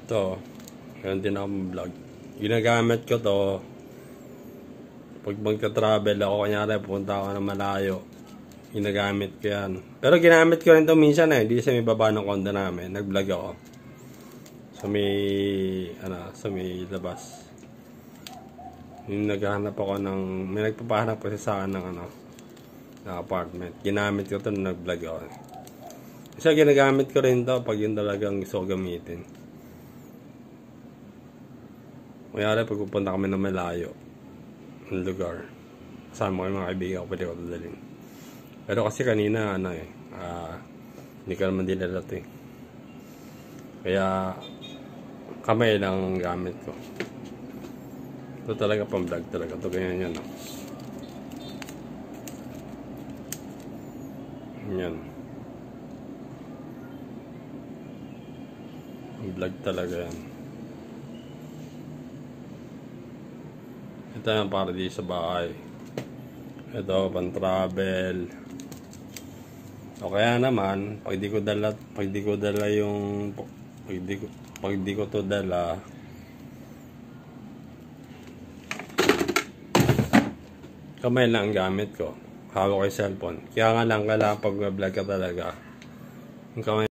Ito, ganun din ako vlog. Ginagamit ko to pag magka-travel ako, kunyari pupunta ako ng malayo, ginagamit ko yan. Pero ginamit ko rin to minsan hindi sa may baba ng condo namin, nag-vlog ako sa may labas. Yung naghahanap ako may nagpapahanap kasi sa akin ng apartment. Ginamit ko to nung nag-vlog ako. Kasi ginagamit ko rin to pag yun talagang gusto ko gamitin. Kunyari pag pupunta kami ng malayo ng lugar, kasama ko yung mga kaibigan ko, pwede ko dadalhin. Pero kasi kanina hindi ka naman dinala to kaya kamay lang ang gamit ko. Ito talaga pang vlog talaga. Ito ganyan yan. Yan. Ang vlog talaga yan. Ito yan para di sa bahay. Ito pang travel. O kaya naman, pag di ko dala kamay lang ang gamit ko. Hawak ko yung cellphone. Kaya nga lang kailangan pag vlog ka talaga, yung kamay